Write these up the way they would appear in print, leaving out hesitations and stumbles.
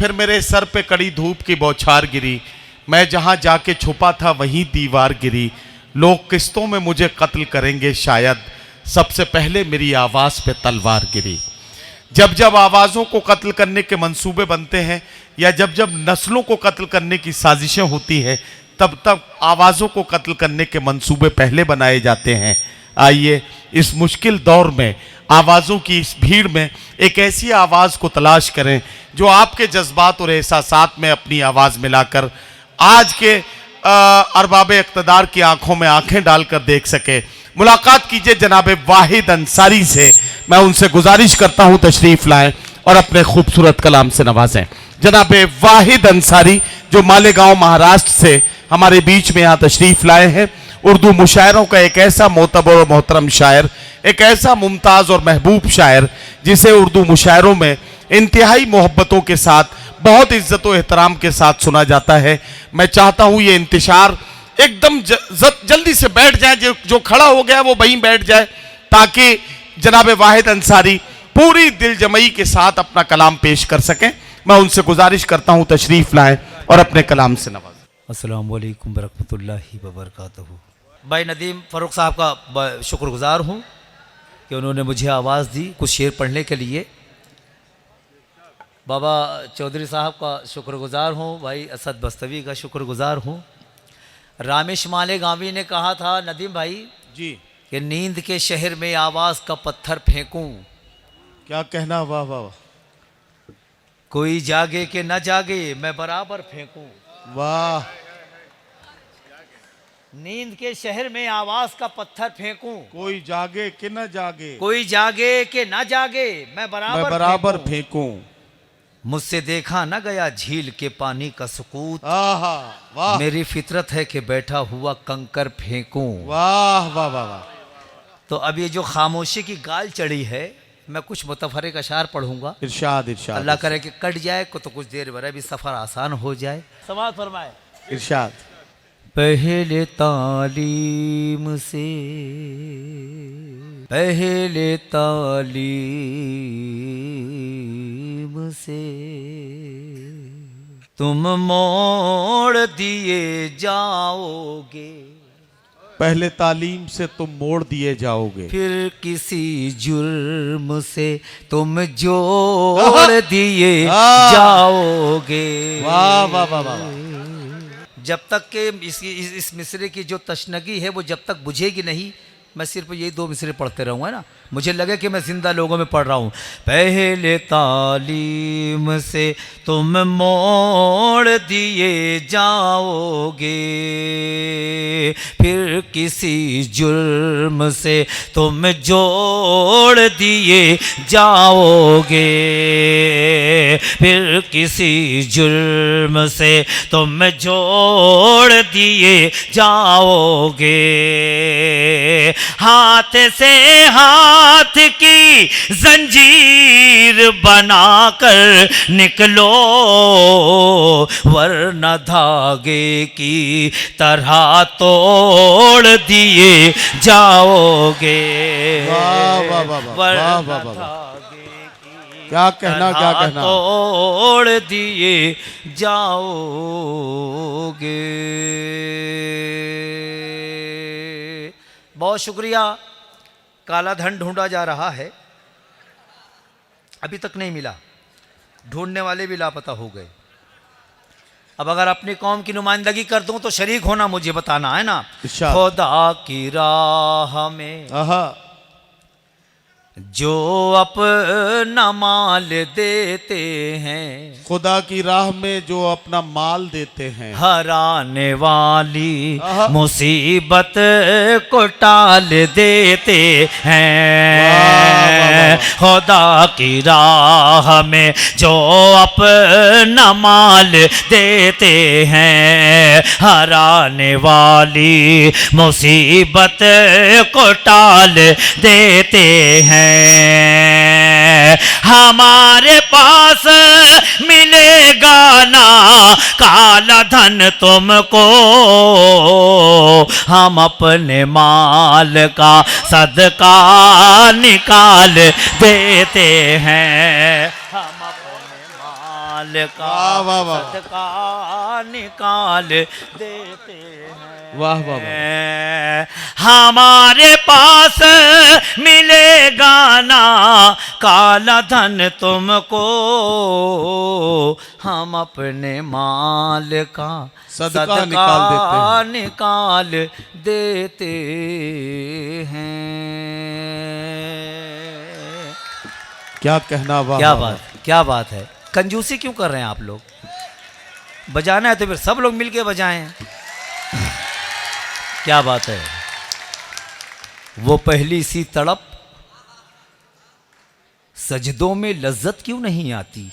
फिर मेरे सर पे कड़ी धूप की बौछार गिरी, मैं जहां जाके छुपा था वहीं दीवार गिरी। लोग किस्तों में मुझे कत्ल करेंगे शायद, सबसे पहले मेरी आवाज़ पे तलवार गिरी। जब जब आवाज़ों को कत्ल करने के मंसूबे बनते हैं या जब जब नस्लों को कत्ल करने की साजिशें होती हैं, तब तब आवाज़ों को कत्ल करने के मंसूबे पहले बनाए जाते हैं। आइए इस मुश्किल दौर में, आवाज़ों की इस भीड़ में एक ऐसी आवाज़ को तलाश करें जो आपके जज्बात और एहसासात में अपनी आवाज़ मिलाकर आज के अरबाब इक़्तिदार की आंखों में आंखें डालकर देख सके। मुलाकात कीजिए जनाब वाहिद अंसारी से। मैं उनसे गुजारिश करता हूं तशरीफ़ लाएं और अपने खूबसूरत कलाम से नवाजें। जनाब वाहिद अंसारी जो मालेगांव महाराष्ट्र से हमारे बीच में यहाँ तशरीफ़ लाए हैं, उर्दू मुशायरों का एक ऐसा मोतबर और मोहतरम शायर, एक ऐसा मुमताज़ और महबूब शायर जिसे उर्दू मुशायरों में इंतहाई मोहब्बतों के साथ, बहुत इज्जत और एहतराम के साथ सुना जाता है। मैं चाहता हूँ ये इंतशार एकदम जल्दी से बैठ जाए, जो खड़ा हो गया वो वहीं बैठ जाए, ताकि जनाब वाहिद अंसारी पूरी दिलजमई के साथ अपना कलाम पेश कर सकें। मैं उनसे गुजारिश करता हूँ तशरीफ़ लाएं और अपने कलाम से नवाजें। अस्सलाम वालेकुम वरहमतुल्लाहि वबरकातुहू। भाई नदीम फ़ारूक साहब का शुक्रगुज़ार हूँ कि उन्होंने मुझे आवाज़ दी कुछ शेर पढ़ने के लिए। बाबा चौधरी साहब का शुक्रगुज़ार हूँ। भाई असद बस्तवी का शुक्रगुज़ार हूँ। रामेश मालेगांवी ने कहा था नदीम भाई जी कि नींद के शहर में आवाज़ का पत्थर फेंकूं। क्या कहना, वाह वाह वाह। कोई जागे कि न जागे मैं बराबर फेंकूं। वाह। नींद के शहर में आवाज का पत्थर फेंकूं, कोई जागे कि न जागे, कोई जागे कि न जागे मैं बराबर फेंकूं। मुझसे देखा न गया झील के पानी का सुकूत, वाह। मेरी फितरत है कि बैठा हुआ कंकर फेंकूं। वाह वाह वाह वाह। तो अब ये जो खामोशी की गाल चढ़ी है, मैं कुछ मुतफरिक अशार पढ़ूंगा। इरशाद इरशाद। अल्लाह करे कि कट जाए को तो कुछ देर बरा भी सफ़र आसान हो जाए। समाज फरमाए। इरशाद। पहले तालीम से, पहले तालीम से तुम मोड़ दिए जाओगे, पहले तालीम से तुम मोड़ दिए जाओगे, फिर किसी जुर्म से तुम जोड़ दिए जाओगे। वाह वाह वाह वाह। जब तक के इस मिसरे की जो तशनगी है वो जब तक बुझेगी नहीं, मैं सिर्फ यही दो मिसरे पढ़ते रहूँगा ना, मुझे लगे कि मैं जिंदा लोगों में पढ़ रहा हूँ। पहले तालीम से तुम मोड़ दिए जाओगे, फिर किसी जुर्म से तुम जोड़ दिए जाओगे, फिर किसी जुर्म से तुम जोड़ दिए जाओगे। हाथ से हाथ की जंजीर बनाकर निकलो, वरना धागे की तरह तोड़ दिए जाओगे। वाह वाह वाह वाह वाह वाह। क्या कहना, क्या कहना। तोड़ दिए जाओगे। बहुत शुक्रिया। काला धन ढूंढा जा रहा है, अभी तक नहीं मिला, ढूंढने वाले भी लापता हो गए। अब अगर अपनी कौम की नुमाइंदगी कर दूं तो शरीक होना मुझे बताना है ना। खुदा की राह में जो अपना माल देते हैं, खुदा की राह में जो अपना माल देते हैं, हराने वाली मुसीबत को टाल देते हैं। खुदा की राह में जो अपना माल देते हैं, हराने वाली मुसीबत को टाल देते हैं। हमारे पास मिलेगा ना काला धन तुमको, हम अपने माल का सदका निकाल देते हैं। हम अपने माल का वाह, वाह, वाह। सदका निकाल देते हैं। वाह, वाह, हमारे पास मिलेगा ना काला धन तुमको, हम अपने माल का सदका निकाल निकाल देते हैं। क्या कहना, वाह क्या वाह, बात, क्या बात है। कंजूसी क्यों कर रहे हैं आप लोग? बजाना है तो फिर सब लोग मिलके बजाएं। क्या बात है। वो पहली सी तड़प सजदों में लज्जत क्यों नहीं आती?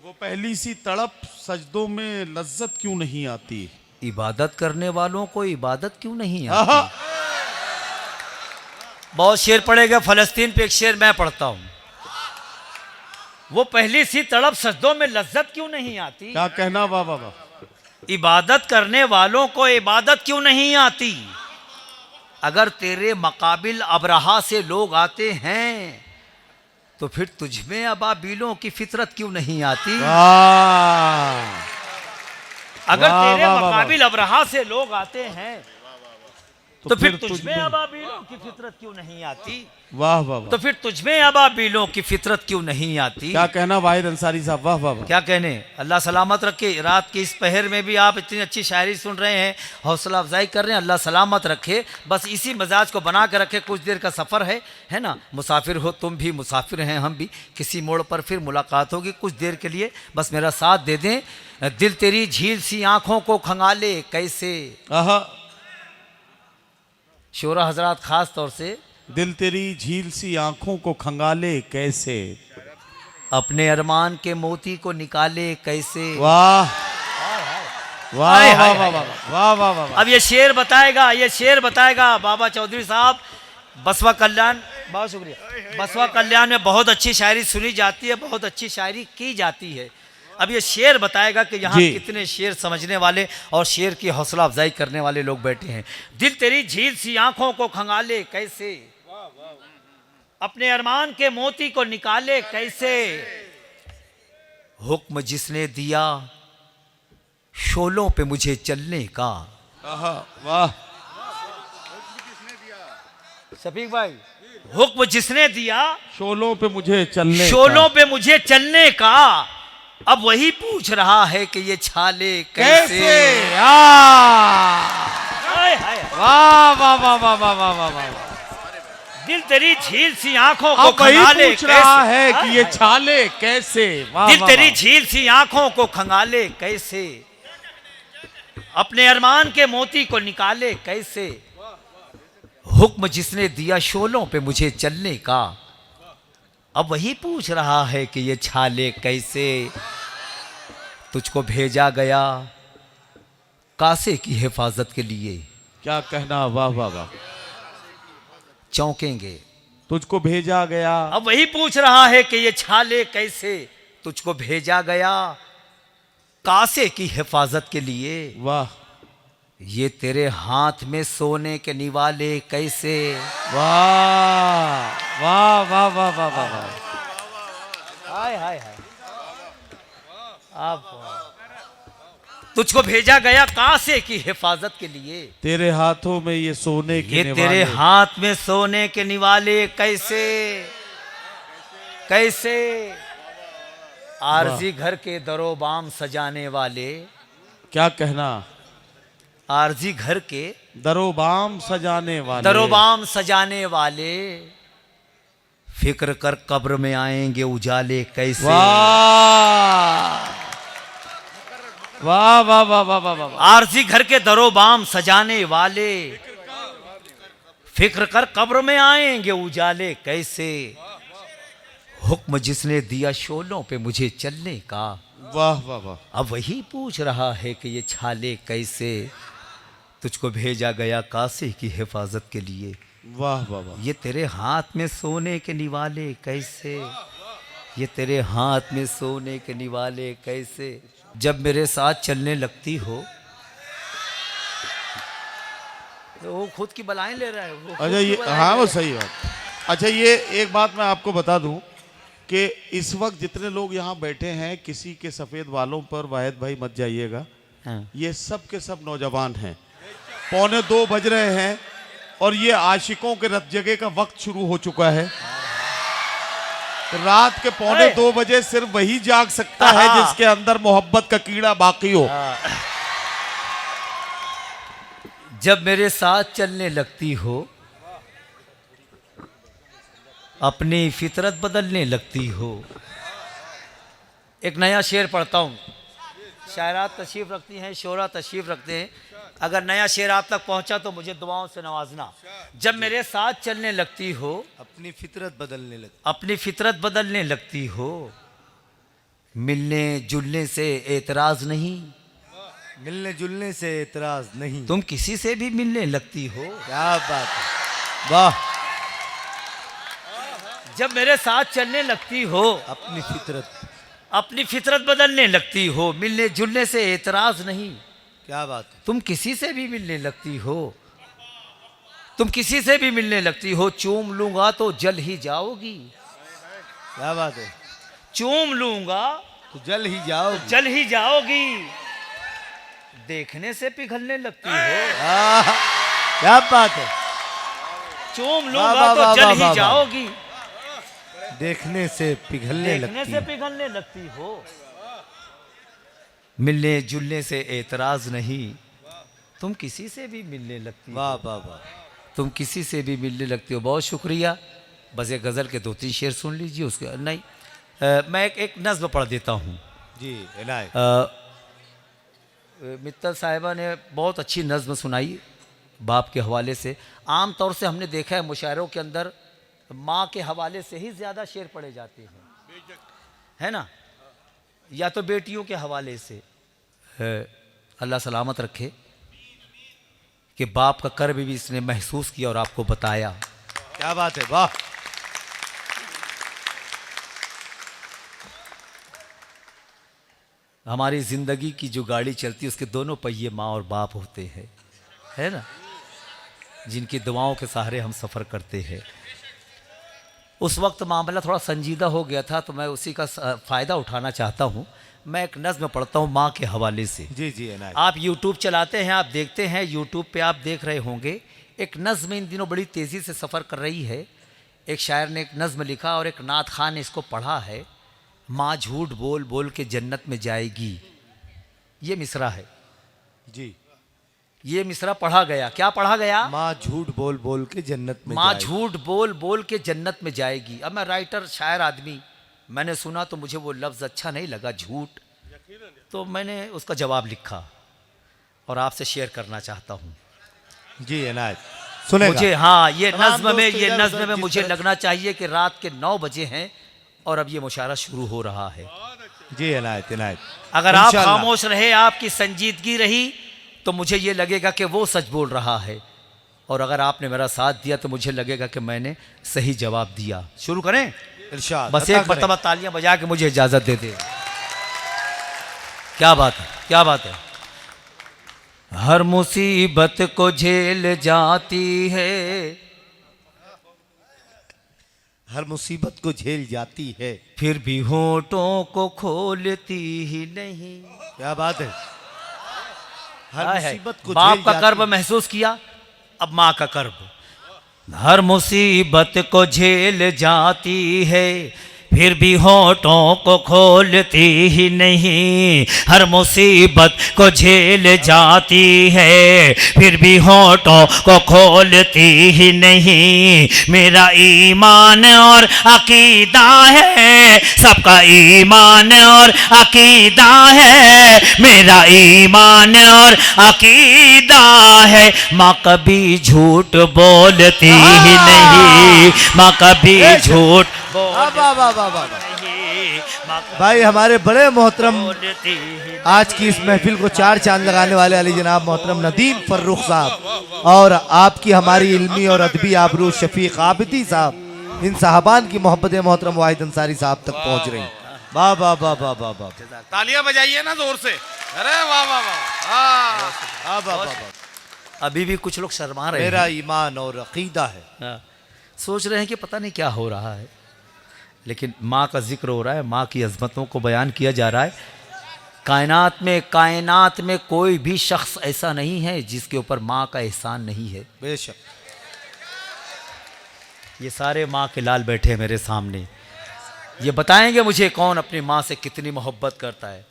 वो पहली सी तड़प सजदों में लज्जत क्यों नहीं आती? इबादत करने वालों को इबादत क्यों नहीं आहा। आती? बहुत शेर पड़ेगा फलस्तीन पे, एक शेर मैं पढ़ता हूं। वो पहली सी तड़प सजदों में लज्जत क्यों नहीं आती? क्या कहना, वाह वाह वाह। इबादत करने वालों को इबादत क्यों नहीं आती? अगर तेरे मकाबिल अबरहा से लोग आते हैं तो फिर तुझमें अबाबीलों की फितरत क्यों नहीं आती? वाह। अगर वाह, तेरे वाह, वाह, मकाबिल अबरहा से लोग आते हैं तो फिर तुझमें तुझमें अबाबीलों की फितरत क्यों नहीं आती? वाह वाह वाह। तो फिर तुझमें अबाबीलों की फितरत क्यों नहीं आती? क्या कहना वाहिद अंसारी साहब, वाह वाह वाह। क्या कहने। अल्लाह सलामत रखे। रात के इस पहर में भी आप इतनी अच्छी शायरी सुन रहे हैं, हौसला अफजाई कर रहे हैं। अल्लाह सलामत रखे। बस इसी मिजाज को बना कर रखे। कुछ देर का सफ़र है ना। मुसाफिर हो तुम भी, मुसाफिर हैं हम भी। किसी मोड़ पर फिर मुलाकात होगी। कुछ देर के लिए बस मेरा साथ दे दें। दिल तेरी झील सी आंखों को खंगाले कैसे। आहा। शोरा हजरात खास तौर से, दिल तेरी झील सी आंखों को खंगाले कैसे, अपने अरमान के मोती को निकाले कैसे। वाह वाह हाय, वाह हाय, वाह हाय। वाह वाह वाह। अब ये शेर बताएगा बाबा चौधरी साहब। बसवा कल्याण, बहुत शुक्रिया। बसवा कल्याण में बहुत अच्छी शायरी सुनी जाती है, बहुत अच्छी शायरी की जाती है। अब ये शेर बताएगा कि यहाँ जी। कितने शेर समझने वाले और शेर की हौसला अफजाई करने वाले लोग बैठे हैं। दिल तेरी झील सी आंखों को खंगाले कैसे, अपने अरमान के मोती को निकाले कैसे। हुक्म जिसने दिया शोलों पे मुझे चलने का। आहा, वाह। शफीक भाई, हुक्म जिसने दिया शोलों पे मुझे चलने शोलों पे मुझे चलने का, अब वही पूछ रहा है कि ये छाले कैसे। हाय, हाय। वाह वाह वाह वाह वाह वाह वाह वाह। दिल तेरी झील सी आंखों को अब वही खंगाले पूछ रहा कैसे। है कि ये छाले कैसे। वाह दिल वाह तेरी वाह। झील सी आंखों को खंगाले कैसे, अपने अरमान के मोती को निकाले कैसे। हुक्म जिसने दिया शोलों पे मुझे चलने का, अब वही पूछ रहा है कि ये छाले कैसे। तुझको भेजा गया कासे की हिफाजत के लिए। क्या कहना, वाह वाह वाह। चौंकेंगे। तुझको भेजा गया। अब वही पूछ रहा है कि ये छाले कैसे। तुझको भेजा गया कासे की हिफाजत के लिए। वाह ये तेरे हाथ में सोने के निवाले कैसे। वाह वाह वाह वाह वाह वाह वाह। हाय हाय हाय। आप तुझको भेजा गया कासे की हिफाजत के लिए। तेरे हाथों में ये सोने के ये निवाले। तेरे हाथ में सोने के निवाले कैसे कैसे। आरजी घर के दरोबाम सजाने वाले। क्या कहना, आरजी घर के दरोबाम सजाने वाले। दरोबाम सजाने वाले। फिक्र कर कब्र में आएंगे उजाले कैसे। वाह वाह वाह वाह वाह वाह वाह। आरजी घर के दरोबाम सजाने वाले। फिक्र कर कब्र में आएंगे उजाले कैसे। हुक्म जिसने दिया शोलों पे मुझे चलने का, वाह वाह वाह। अब वही पूछ रहा है कि ये छाले कैसे। तुझको भेजा गया कासे की हिफाजत के लिए। वाह वाह वाह। ये तेरे हाथ में सोने के निवाले कैसे। ये तेरे हाथ में सोने के निवाले कैसे। जब मेरे साथ चलने लगती हो तो वो खुद की बलाएं ले रहा है वो। अच्छा ये, हाँ वो सही बात। अच्छा ये एक बात मैं आपको बता दूं कि इस वक्त जितने लोग यहाँ बैठे हैं किसी के सफ़ेद बालों पर वाहिद भाई मत जाइएगा, ये सब के सब नौजवान हैं। 1:45 बज रहे हैं और ये आशिकों के रत जगह का वक्त शुरू हो चुका है। रात के 1:45 बजे सिर्फ वही जाग सकता है जिसके अंदर मोहब्बत का कीड़ा बाकी हो। जब मेरे साथ चलने लगती हो, अपनी फितरत बदलने लगती हो। एक नया शेर पढ़ता हूँ। शायरात तशरीफ़ रखती हैं, शोरा तशरीफ़ रखते हैं। अगर नया शेर आप तक पहुँचा तो मुझे दुआओं से नवाजना। जब मेरे साथ चलने लगती हो, अपनी फितरत बदलने लगती हो। मिलने जुलने से एतराज़ नहीं, तुम किसी से भी मिलने लगती हो। क्या बात है, वाह। जब मेरे साथ चलने लगती हो, अपनी फितरत बदलने लगती हो। मिलने जुलने से एतराज़ नहीं, क्या बात है। तुम किसी से भी मिलने लगती हो। चूम लूंगा तो जल ही जाओगी। क्या बात है। चूम लूंगा तो जल ही जाओगी। देखने से पिघलने लगती हो। क्या बात है। चूम लूंगा तो जल ही जाओगी। देखने से पिघलने लगती हो। मिलने जुलने से एतराज नहीं, तुम किसी से भी मिलने लगती हो। वाह वाह वाह। तुम किसी से भी मिलने लगती हो। बहुत शुक्रिया। बस एक गज़ल के 2-3 शेर सुन लीजिए। उसके नहीं मैं एक नज़्म पढ़ देता हूँ जी। इनायत मित्तल साहिबा ने बहुत अच्छी नज़्म सुनाई बाप के हवाले से। आम तौर से हमने देखा है मुशायरों के अंदर माँ के हवाले से ही ज़्यादा शेर पढ़े जाते हैं, है ना, या तो बेटियों के हवाले से। अल्लाह सलामत रखे कि बाप का कर्ब भी इसने महसूस किया और आपको बताया। क्या बात है, वाह। हमारी ज़िंदगी की जो गाड़ी चलती है उसके दोनों पहिए माँ और बाप होते हैं, है ना, जिनकी दुआओं के सहारे हम सफ़र करते हैं। उस वक्त मामला थोड़ा संजीदा हो गया था तो मैं उसी का फ़ायदा उठाना चाहता हूँ। मैं एक नज़्म पढ़ता हूँ माँ के हवाले से। जी जी। आप यूट्यूब चलाते हैं, आप देखते हैं, यूट्यूब पे आप देख रहे होंगे एक नज़्म इन दिनों बड़ी तेज़ी से सफ़र कर रही है। एक शायर ने एक नज़्म लिखा और एक नात खान ने इसको पढ़ा है। माँ झूठ बोल बोल के जन्नत में जाएगी, ये मिसरा है जी। ये मिसरा पढ़ा गया। क्या पढ़ा गया? माँ झूठ बोल बोल के जन्नत में माँ झूठ बोल बोल के जन्नत में जाएगी। अब मैं राइटर शायर आदमी, मैंने सुना तो मुझे वो लफ्ज़ अच्छा नहीं लगा, झूठ, तो मैंने उसका जवाब लिखा और आपसे शेयर करना चाहता हूँ। जी इनायत सुनेगा। मुझे हाँ ये नज़्म में मुझे लगना चाहिए कि रात के 9 बजे हैं और अब ये मुशायरा शुरू हो रहा है। जी इनायत इनायत। अगर आप खामोश रहे, आपकी संजीदगी रही, तो मुझे ये लगेगा कि वो सच बोल रहा है, और अगर आपने मेरा साथ दिया तो मुझे लगेगा कि मैंने सही जवाब दिया। शुरू करें? इरशाद। बस एक मरतबा तालियां बजा के मुझे इजाज़त दे दे। क्या बात है, क्या बात है। हर मुसीबत को झेल जाती है, हर मुसीबत को झेल जाती है, फिर भी होठों को खोलती ही नहीं। क्या बात है। हर मुसीबत को बाप का कर्ब महसूस किया, अब माँ का कर्ब। हर मुसीबत को झेल जाती है, फिर भी होठों को खोलती ही नहीं। हर मुसीबत को झेल जाती है, फिर भी होठों को खोलती ही नहीं। मेरा ईमान और अकीदा है, सबका ईमान और अकीदा है। मेरा ईमान और अकीदा है। माँ कभी झूठ बोलती ही नहीं, माँ कभी झूठ भाई। हमारे बड़े मोहतरम आज की इस महफिल को 4 चांद लगाने वाले अली जनाब मोहतरम नदीम फर्रुख साहब और आपकी हमारी इल्मी और अदबी आबरू शफीक आबिदी साहब, इन साहबान की मोहब्बत मोहतरम वाहिद अंसारी साहब तक पहुंच रही। वाह वाह वाह वाह वाह वाह। तालियां बजाइए ना जोर से। अरे वाह वाह वाह वाह। अभी भी कुछ लोग शर्मा रहे हैं। मेरा ईमान और अकीदा है। सोच रहे हैं कि पता नहीं क्या हो रहा है, लेकिन माँ का जिक्र हो रहा है, माँ की अजमतों को बयान किया जा रहा है। कायनात में कोई भी शख्स ऐसा नहीं है जिसके ऊपर माँ का एहसान नहीं है। बेशक। ये सारे माँ के लाल बैठे हैं मेरे सामने, ये बताएंगे मुझे कौन अपनी माँ से कितनी मोहब्बत करता है।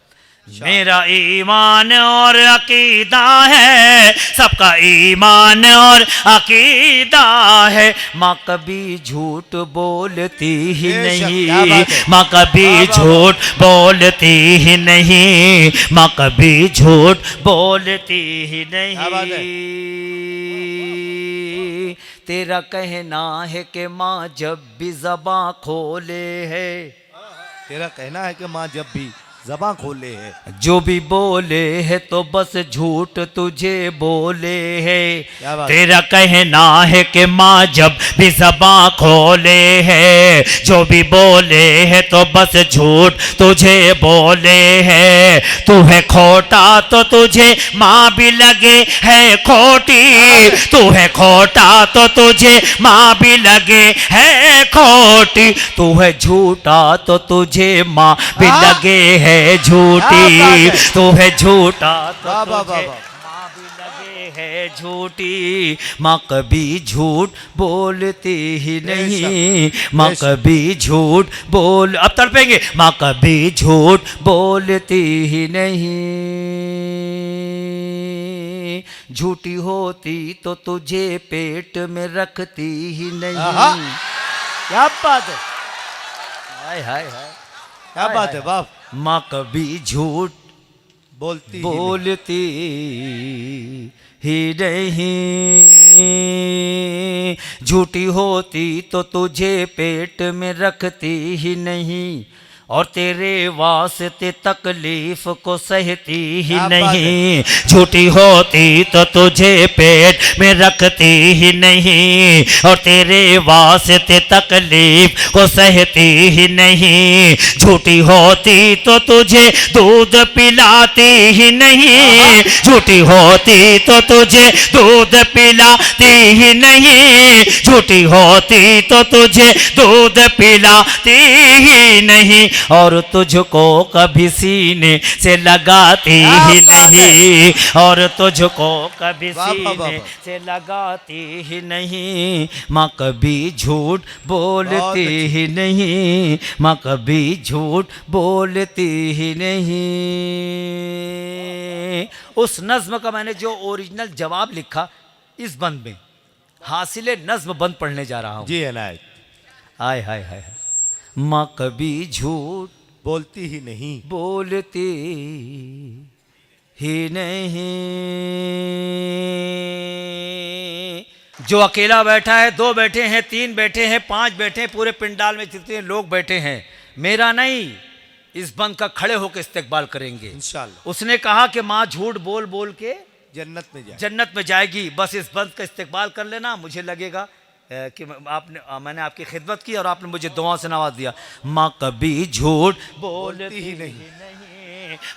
मेरा ईमान और अकीदा है, सबका ईमान और अकीदा है। माँ कभी झूठ बोलती ही नहीं, माँ कभी झूठ बोलती ही नहीं, माँ कभी झूठ बोलती ही नहीं। तेरा कहना है कि माँ जब भी ज़बां खोले है, तेरा कहना है कि माँ जब भी ज़बां खोले है, जो भी बोले है तो बस झूठ तुझे बोले है। तेरा कहना है कि माँ जब भी ज़बां खोले है, जो भी बोले है तो बस झूठ तुझे बोले है। तू है खोटा तो तुझे माँ भी लगे है खोटी, तू है खोटा तो तुझे माँ भी लगे है खोटी, तू है झूठा तो तुझे माँ भी लगे है झूठी, तू है झूठा तो तुझे माँ भी लगे है झूठी। माँ कभी झूठ बोलती ही नहीं, माँ कभी झूठ बोल, अब तड़पेंगे, माँ कभी झूठ बोलती ही नहीं। झूठी होती तो तुझे पेट में रखती ही नहीं। क्या बात है, हाय हाय हाय, क्या बात है बाप। माँ कभी झूठ बोलती ही नहीं। झूठी होती तो तुझे पेट में रखती ही नहीं, और तेरे वास्ते तकलीफ को सहती ही नहीं। झूठी होती तो तुझे पेट में रखती ही नहीं, और तेरे वास्ते तकलीफ को सहती ही नहीं। झूठी होती तो तुझे दूध पिलाती ही नहीं, झूठी होती तो तुझे दूध पिलाती ही नहीं, झूठी होती तो तुझे दूध पिलाती ही नहीं, और तुझको कभी सीने से लगाती ही नहीं, और तुझको कभी सीने से लगाती ही नहीं। माँ कभी झूठ बोलती ही नहीं, माँ कभी झूठ बोलती ही नहीं। उस नज्म का मैंने जो ओरिजिनल जवाब लिखा इस बंद में, हासिले नज्म बंद पढ़ने जा रहा हूँ। जी अनायत। हाय हाय हाय। माँ कभी झूठ बोलती ही नहीं, बोलती ही नहीं। जो अकेला बैठा है, दो बैठे हैं, तीन बैठे हैं, पांच बैठे हैं, पूरे पिंडाल में जितने लोग बैठे हैं, मेरा नहीं, इस बंद का खड़े होकर इस्तेकबाल करेंगे इंशाअल्लाह। उसने कहा कि माँ झूठ बोल बोल के जन्नत में जाएगी। बस इस बंद का इस्तेकबाल कर लेना, मुझे लगेगा कि मैंने आपकी खिदमत की और आपने मुझे दुआ से नवाज दिया। माँ कभी झूठ बोलती ही नहीं,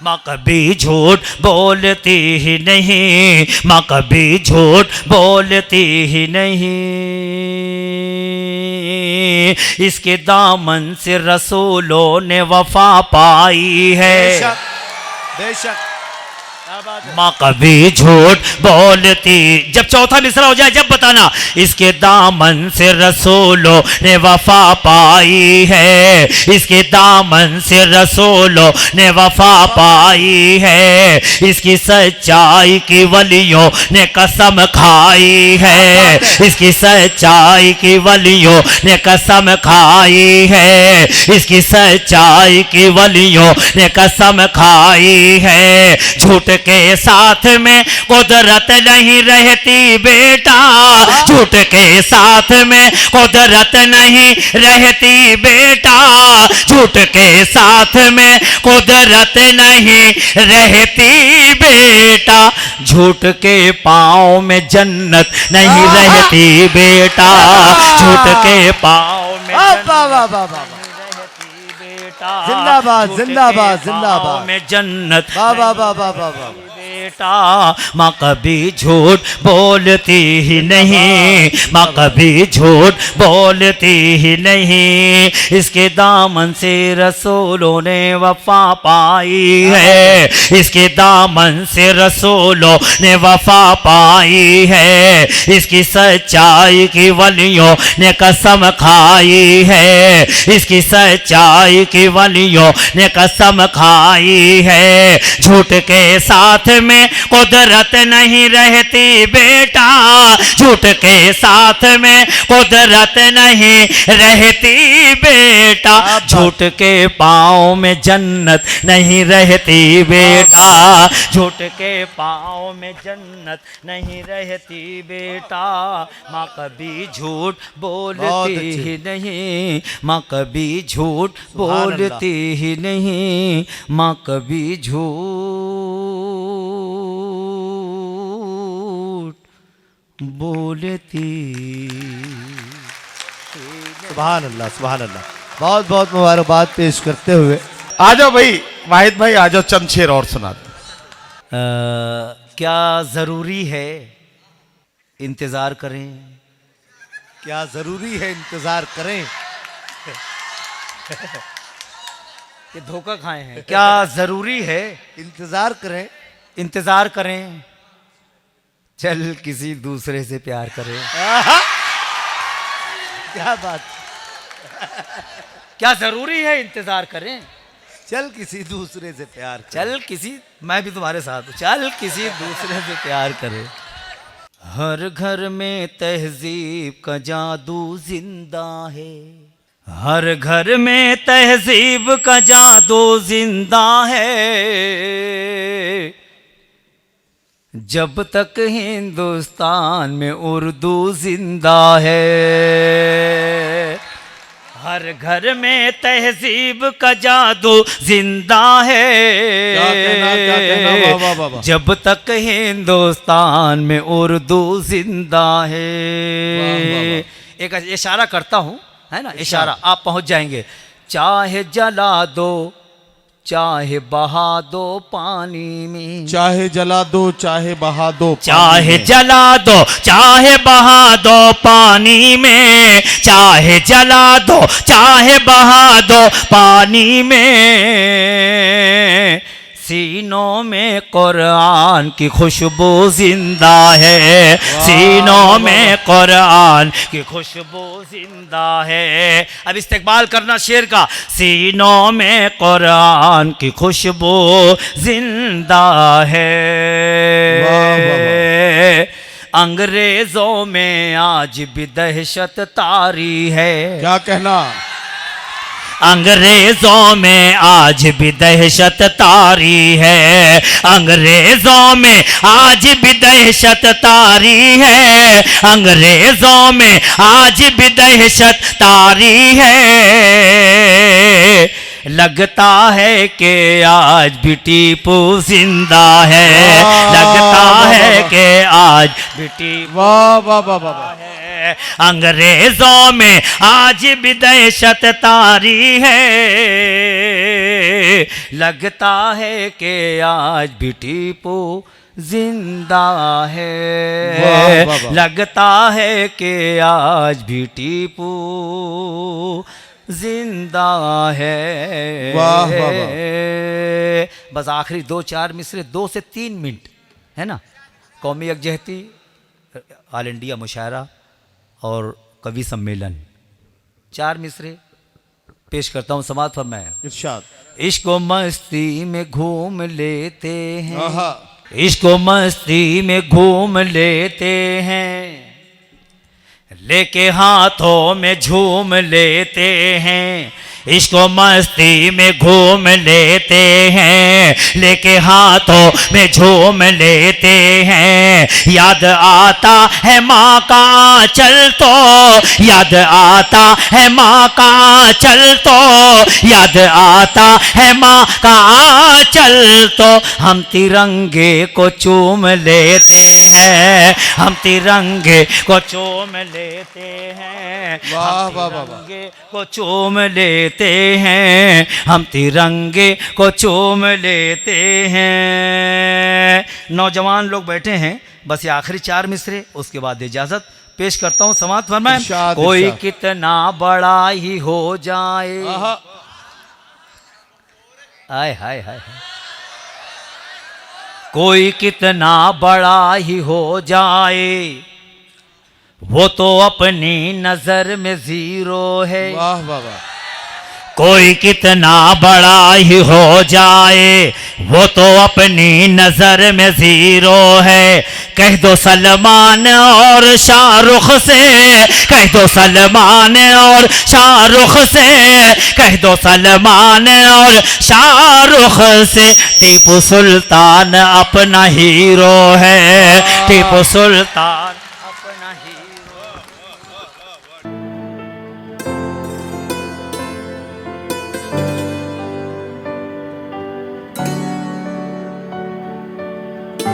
माँ कभी झूठ बोलती ही नहीं, माँ कभी झूठ बोलती ही नहीं। इसके दामन से रसूलों ने वफा पाई है। बेशक बेशक। माँ कभी झूठ बोलती, जब चौथा मिसरा हो जाए जब बताना। इसके दामन से रसूलों ने वफा पाई है, इसके दामन से रसूलों ने वफा पाई है। इसकी सच्चाई की वलियों ने कसम खाई है, इसकी सच्चाई की वलियों ने कसम खाई है, इसकी सच्चाई की वलियों ने कसम खाई है। झूठ के साथ में कुदरत नहीं रहती बेटा, झूठ के साथ में कुदरत नहीं रहती बेटा, झूठ के साथ में कुदरत नहीं रहती बेटा। झूठ के पाँव में जन्नत नहीं रहती बेटा, झूठ के पाँव में जिंदाबाद जिंदाबाद जिंदाबाद में जन्नत वाह वाह वाह वाह वाह। बेटा, माँ कभी झूठ बोलती ही नहीं, माँ कभी झूठ बोलती ही नहीं। इसके दामन से रसूलों ने वफा पाई है, इसके दामन से रसूलों ने वफा पाई है। इसकी सच्चाई की वलियों ने कसम खाई है, इसकी सच्चाई की वलियों ने कसम खाई है। झूठ के साथ में कुदरत नहीं रहती बेटा, झूठ के साथ में कुदरत नहीं रहती बेटा। झूठ के पाँव में जन्नत नहीं रहती बेटा, झूठ के पाँव में जन्नत नहीं रहती बेटा। माँ कभी झूठ बोलती ही नहीं, माँ कभी झूठ बोलती ही नहीं, माँ कभी झूठ बोलती। सुभान अल्लाह, सुभान अल्लाह। बहुत बहुत मुबारकबाद पेश करते हुए आ जाओ भाई वाहिद भाई, आ जाओ, चंद शेर और सुना दो। क्या ज़रूरी है इंतज़ार करें? क्या जरूरी है इंतजार करें? ये धोखा खाए हैं। क्या ज़रूरी है इंतजार करें? इंतज़ार करें, चल किसी दूसरे से प्यार करें। क्या बात। क्या ज़रूरी है इंतज़ार करें, चल किसी दूसरे से प्यार करें। चल किसी, मैं भी तुम्हारे साथ हूँ, चल किसी दूसरे से प्यार करें। हर घर में तहजीब का जादू जिंदा है, हर घर में तहजीब का जादू जिंदा है। जब तक हिंदुस्तान में उर्दू जिंदा है, हर घर में तहजीब का जादू जिंदा है। क्या कहना, वाह वाह वाह वाह। जब तक हिंदुस्तान में उर्दू जिंदा है। वाह, वाह, वाह। एक इशारा करता हूँ, है ना, इशारा, आप पहुँच जाएंगे। चाहे जला दो, चाहे बहा दो पानी में, चाहे जला दो चाहे बहा दो, चाहे जला दो चाहे बहा दो पानी में, चाहे जला दो चाहे बहा दो पानी में। सीनों में कुरान की खुशबू जिंदा है, सीनों में कुरान की खुशबू जिंदा है। अब इस्तेकबाल करना शेर का। सीनों में कुरान की खुशबू जिंदा है। अंग्रेजों में आज भी दहशत तारी है। क्या कहना? अंग्रेजों में आज भी दहशत तारी है, अंग्रेजों में आज भी दहशत तारी है, अंग्रेजों में आज भी दहशत तारी है। लगता है कि आज भी टीपू जिंदा है, लगता है कि आज भी टीपू वाह वाह वाह वाह। है। अंग्रेजों में आज भी दहशत तारी है, लगता है कि आज भी टीपू जिंदा है। वाह, वाह, वाह। लगता है कि आज भी टीपू जिंदा है। वाह, वाह, बस आखिरी 2-4 मिसरे, 2 से 3 मिनट, है ना। कौमी यकजहती, ऑल इंडिया मुशायरा और कवि सम्मेलन, 4 मिसरे पेश करता हूँ। समात फरमाया। इरशाद। इश्क व मस्ती में घूम लेते हैं, आहा। इश्क व मस्ती में घूम लेते हैं, लेके हाथों में झूम लेते हैं। इश्क व मस्ती में घूम लेते हैं, लेके हाथों में झूम लेते हैं। याद आता है माँ का चल तो, याद आता है माँ का चल तो, याद आता है माँ का चल तो। हम तिरंगे को चूम लेते हैं, हम तिरंगे को चूम लेते हैं, वाह, हम वाह, वाह, वाह। तिरंगे को चूम लेते हैं, हम तिरंगे को चूम लेते हैं। नौजवान लोग बैठे हैं, बस ये आखिरी 4 मिसरे, उसके बाद इजाजत पेश करता हूँ। समात फरमाएं। इरशाद, कोई इरशाद। कितना बड़ा ही हो जाए, आहा, हाय हाय हाय हाय। कोई कितना बड़ा ही हो जाए, वो तो अपनी नजर में जीरो है। वाह वाह वाह। कोई कितना बड़ा ही हो जाए, वो तो अपनी नजर में जीरो है। कह दो सलमान और शाहरुख से, कह दो सलमान और शाहरुख से, कह दो सलमान और शाहरुख से, टीपू सुल्तान अपना हीरो है, टीपू सुल्तान